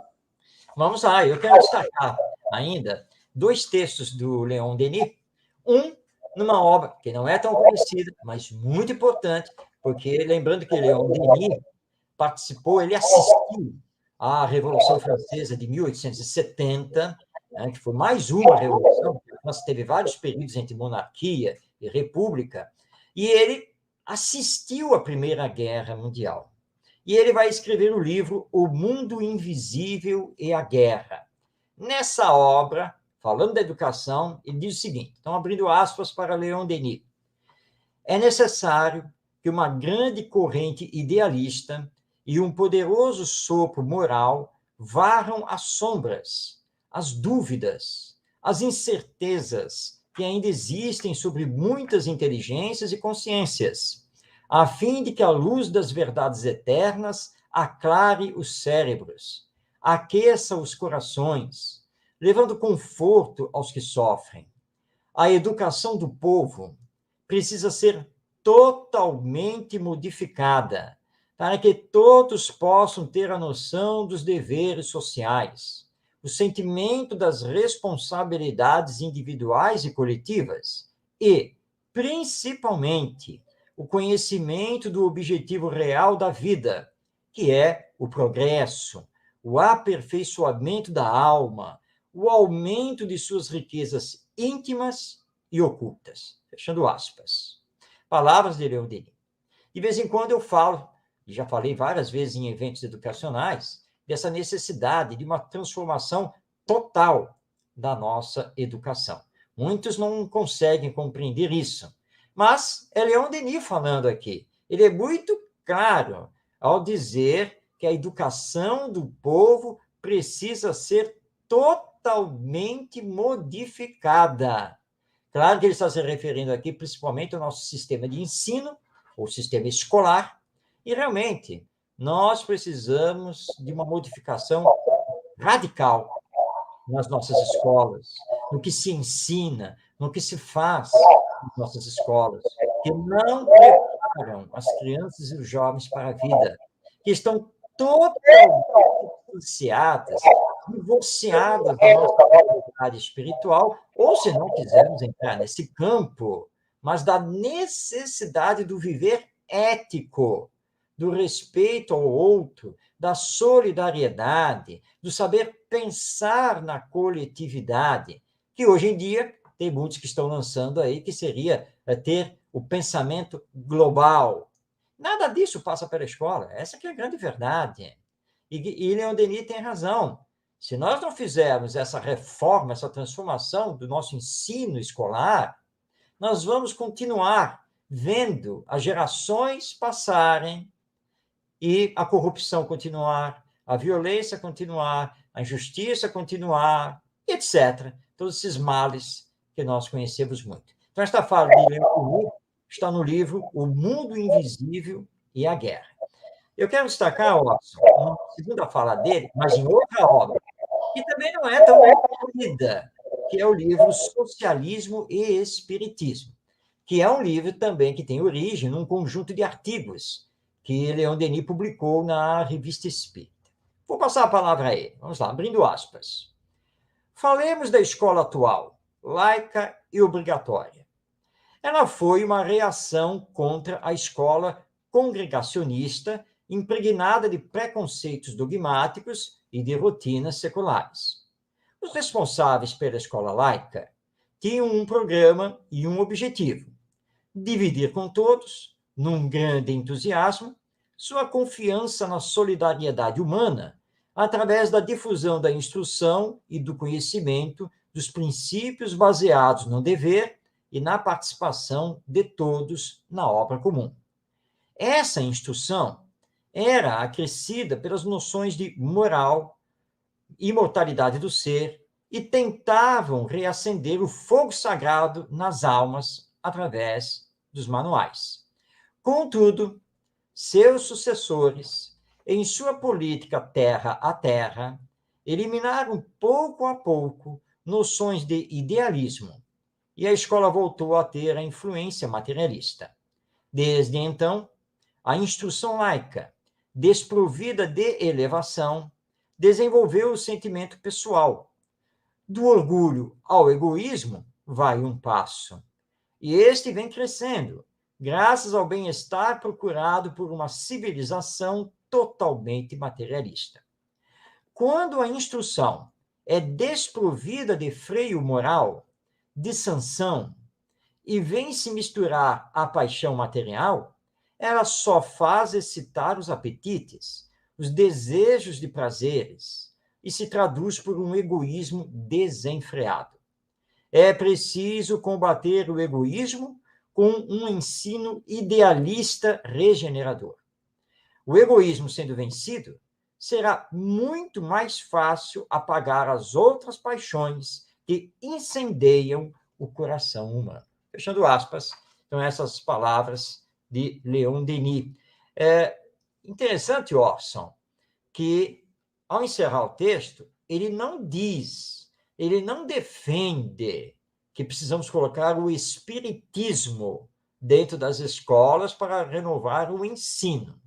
B: Vamos lá, eu quero destacar ainda 2 textos do Leon Denis, um numa obra que não é tão conhecida, mas muito importante, porque, lembrando que Leon Denis participou, ele assistiu à Revolução Francesa de 1870, né, que foi mais uma revolução, porque a França teve vários períodos entre monarquia e república, e ele assistiu à Primeira Guerra Mundial. E ele vai escrever o livro O Mundo Invisível e a Guerra. Nessa obra, falando da educação, ele diz o seguinte, então, abrindo aspas para Leon Denis, é necessário que uma grande corrente idealista e um poderoso sopro moral varram as sombras, as dúvidas, as incertezas que ainda existem sobre muitas inteligências e consciências, a fim de que a luz das verdades eternas aclare os cérebros, aqueça os corações, levando conforto aos que sofrem. A educação do povo precisa ser totalmente modificada, para que todos possam ter a noção dos deveres sociais, o sentimento das responsabilidades individuais e coletivas e, principalmente, o conhecimento do objetivo real da vida, que é o progresso, o aperfeiçoamento da alma, o aumento de suas riquezas íntimas e ocultas. Fechando aspas. Palavras de Leon Denis. De vez em quando eu falo, e já falei várias vezes em eventos educacionais, dessa necessidade de uma transformação total da nossa educação. Muitos não conseguem compreender isso, mas é Leon Denis falando aqui. Ele é muito claro ao dizer que a educação do povo precisa ser totalmente modificada. Claro que ele está se referindo aqui principalmente ao nosso sistema de ensino, ou sistema escolar, e realmente nós precisamos de uma modificação radical nas nossas escolas, no que se ensina, no que se faz nas nossas escolas, que não preparam as crianças e os jovens para a vida, que estão totalmente distanciadas, divorciadas da nossa realidade espiritual, ou, se não quisermos entrar nesse campo, mas da necessidade do viver ético, do respeito ao outro, da solidariedade, do saber pensar na coletividade, que hoje em dia tem muitos que estão lançando aí, que seria ter o pensamento global. Nada disso passa pela escola, essa que é a grande verdade. E Leon Denis tem razão. Se nós não fizermos essa reforma, essa transformação do nosso ensino escolar, nós vamos continuar vendo as gerações passarem e a corrupção continuar, a violência continuar, a injustiça continuar, etc. Todos esses males que nós conhecemos muito. Então, esta fala de Leon Denis está no livro O Mundo Invisível e a Guerra. Eu quero destacar, Watson, uma segunda fala dele, mas em outra obra, que também não é tão conhecida, que é o livro Socialismo e Espiritismo, que é um livro também que tem origem num conjunto de artigos que Leon Denis publicou na Revista Espírita. Vou passar a palavra a ele. Vamos lá, abrindo aspas. Falemos da escola atual, laica e obrigatória. Ela foi uma reação contra a escola congregacionista impregnada de preconceitos dogmáticos e de rotinas seculares. Os responsáveis pela escola laica tinham um programa e um objetivo: dividir com todos, num grande entusiasmo, sua confiança na solidariedade humana através da difusão da instrução e do conhecimento dos princípios baseados no dever e na participação de todos na obra comum. Essa instrução era acrescida pelas noções de moral, imortalidade do ser, e tentavam reacender o fogo sagrado nas almas através dos manuais. Contudo, seus sucessores, em sua política terra a terra, eliminaram pouco a pouco noções de idealismo, e a escola voltou a ter a influência materialista. Desde então, a instrução laica, desprovida de elevação, desenvolveu o sentimento pessoal. Do orgulho ao egoísmo vai um passo, e este vem crescendo, graças ao bem-estar procurado por uma civilização totalmente materialista. Quando a instrução é desprovida de freio moral, de sanção, e vem se misturar à paixão material, ela só faz excitar os apetites, os desejos de prazeres, e se traduz por um egoísmo desenfreado. É preciso combater o egoísmo com um ensino idealista regenerador. O egoísmo sendo vencido, será muito mais fácil apagar as outras paixões que incendeiam o coração humano. Fechando aspas, então essas palavras de Leon Denis. É interessante, Orson, que ao encerrar o texto, ele não diz, ele não defende que precisamos colocar o espiritismo dentro das escolas para renovar o ensino.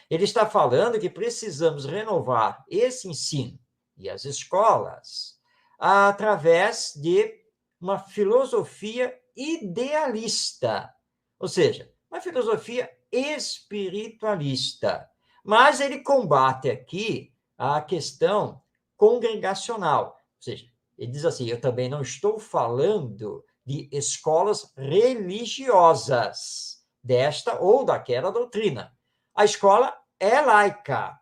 B: Ele está falando que precisamos renovar esse ensino e as escolas através de uma filosofia idealista, ou seja, uma filosofia espiritualista. Mas ele combate aqui a questão congregacional, ou seja, ele diz assim, eu também não estou falando de escolas religiosas, desta ou daquela doutrina. A escola é laica,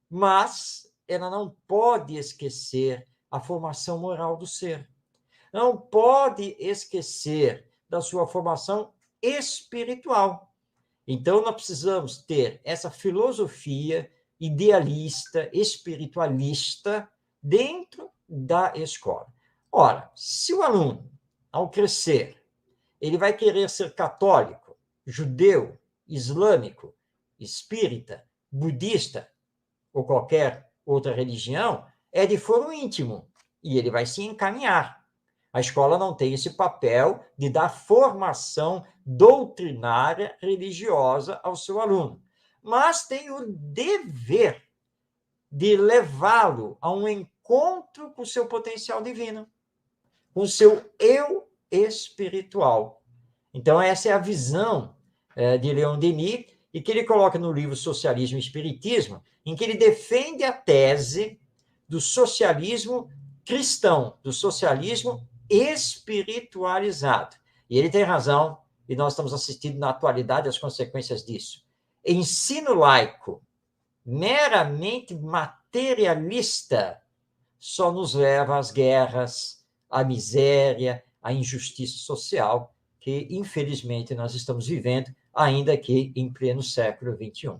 B: mas ela não pode esquecer a formação moral do ser. Não pode esquecer da sua formação espiritual. Então, nós precisamos ter essa filosofia idealista, espiritualista, dentro da escola. Ora, se o aluno, ao crescer, ele vai querer ser católico, judeu, islâmico, espírita, budista ou qualquer outra religião, é de foro íntimo, e ele vai se encaminhar. A escola não tem esse papel de dar formação doutrinária religiosa ao seu aluno, mas tem o dever de levá-lo a um encontro com o seu potencial divino, com o seu eu espiritual. Então, essa é a visão de Leon Denis, e que ele coloca no livro Socialismo e Espiritismo, em que ele defende a tese do socialismo cristão, do socialismo espiritualizado. E ele tem razão, e nós estamos assistindo na atualidade as consequências disso. Ensino laico, meramente materialista, só nos leva às guerras, à miséria, à injustiça social, que, infelizmente, nós estamos vivendo, ainda aqui em pleno século XXI.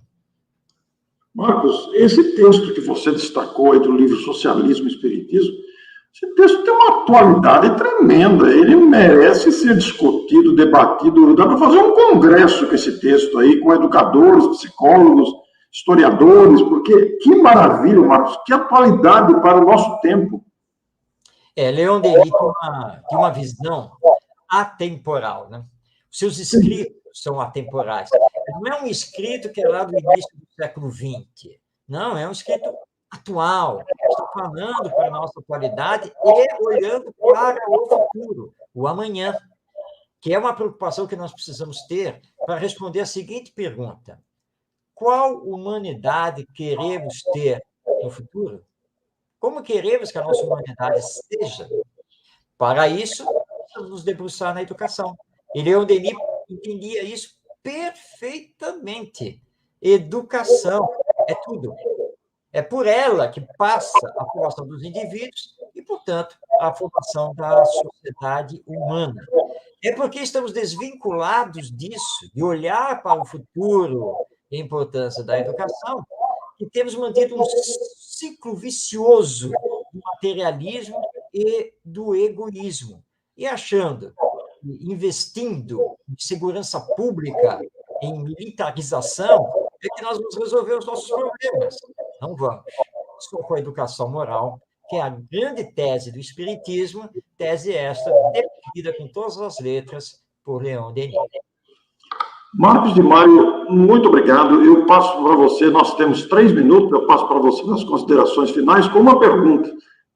A: Marcos, esse texto que você destacou aí do livro Socialismo e Espiritismo, esse texto tem uma atualidade tremenda, ele merece ser discutido, debatido, dá para fazer um congresso com esse texto aí, com educadores, psicólogos, historiadores, porque que maravilha, Marcos, que atualidade para o nosso tempo.
B: Leon Denis tem uma visão atemporal, né? Seus escritos são atemporais. Não é um escrito que é lá do início do século XX. Não, é um escrito atual. Está falando para a nossa atualidade e olhando para o futuro, o amanhã, que é uma preocupação que nós precisamos ter para responder a seguinte pergunta: qual humanidade queremos ter no futuro? Como queremos que a nossa humanidade seja? Para isso, precisamos nos debruçar na educação. E Leon Denis entendia isso perfeitamente. Educação é tudo. É por ela que passa a formação dos indivíduos e, portanto, a formação da sociedade humana. É porque estamos desvinculados disso, de olhar para o futuro e a importância da educação, que temos mantido um ciclo vicioso do materialismo e do egoísmo. E achando, investindo em segurança pública, em militarização, é que nós vamos resolver os nossos problemas. Não vamos. Só com a educação moral, que é a grande tese do Espiritismo, tese esta defendida com todas as letras por Leon Denis.
A: Marcos de Mário, muito obrigado. Eu passo para você, nós temos 3 minutos, eu passo para você nas considerações finais com uma pergunta.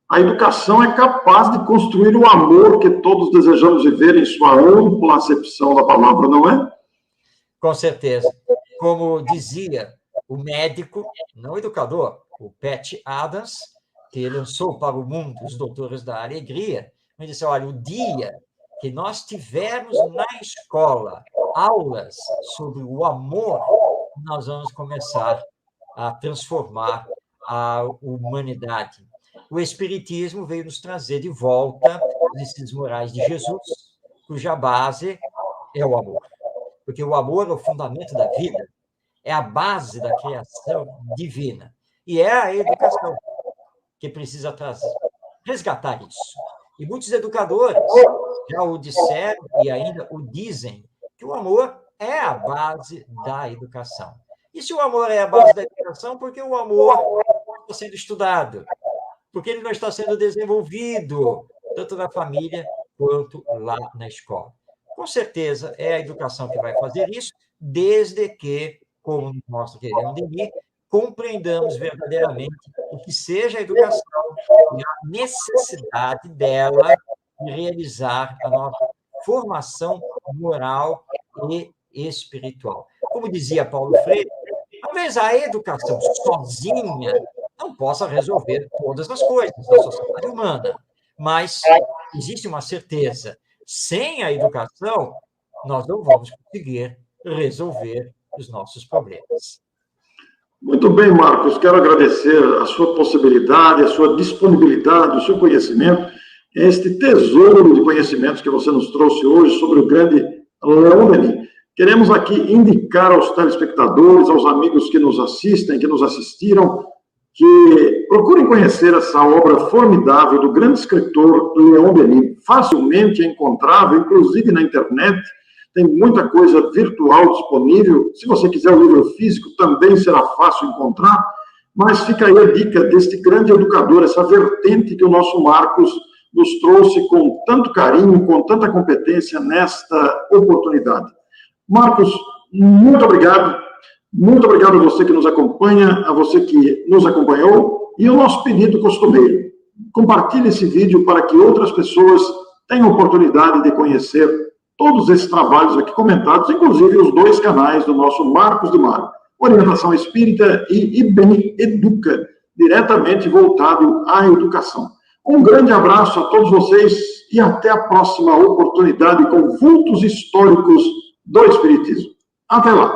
A: A educação é capaz de construir o amor que todos desejamos viver em sua ampla acepção da palavra, não é?
B: Com certeza. Como dizia o médico, não educador, o Pat Adams, que lançou para o mundo os Doutores da Alegria, ele disse, olha, o dia que nós tivermos na escola aulas sobre o amor, nós vamos começar a transformar a humanidade. O Espiritismo veio nos trazer de volta os ensinos morais de Jesus, cuja base é o amor. Porque o amor é o fundamento da vida, é a base da criação divina. E é a educação que precisa resgatar isso. E muitos educadores já o disseram e ainda o dizem, que o amor é a base da educação. E se o amor é a base da educação, por que o amor não está sendo estudado? Porque ele não está sendo desenvolvido, tanto na família quanto lá na escola. Com certeza, é a educação que vai fazer isso, desde que, como mostra Leon Denis, compreendamos verdadeiramente o que seja a educação e a necessidade dela de realizar a nossa formação moral e espiritual. Como dizia Paulo Freire, talvez a educação sozinha não possa resolver todas as coisas da sociedade humana, mas existe uma certeza: sem a educação, nós não vamos conseguir resolver os nossos problemas.
A: Muito bem, Marcos. Quero agradecer a sua possibilidade, a sua disponibilidade, o seu conhecimento, este tesouro de conhecimentos que você nos trouxe hoje sobre o grande Leon Denis. Queremos aqui indicar aos telespectadores, aos amigos que nos assistem, que nos assistiram, que procurem conhecer essa obra formidável do grande escritor Leon Denis, facilmente encontrável, inclusive na internet. Tem muita coisa virtual disponível. Se você quiser o livro físico, também será fácil encontrar. Mas fica aí a dica deste grande educador, essa vertente que o nosso Marcos nos trouxe com tanto carinho, com tanta competência nesta oportunidade. Marcos, muito obrigado. Muito obrigado a você que nos acompanha, a você que nos acompanhou. E o nosso pedido costumeiro: compartilhe esse vídeo para que outras pessoas tenham oportunidade de conhecer todos esses trabalhos aqui comentados, inclusive os 2 canais do nosso Marcos de Mário, Orientação Espírita e IBEM Educa, diretamente voltado à educação. Um grande abraço a todos vocês e até a próxima oportunidade com vultos históricos do Espiritismo. Até lá!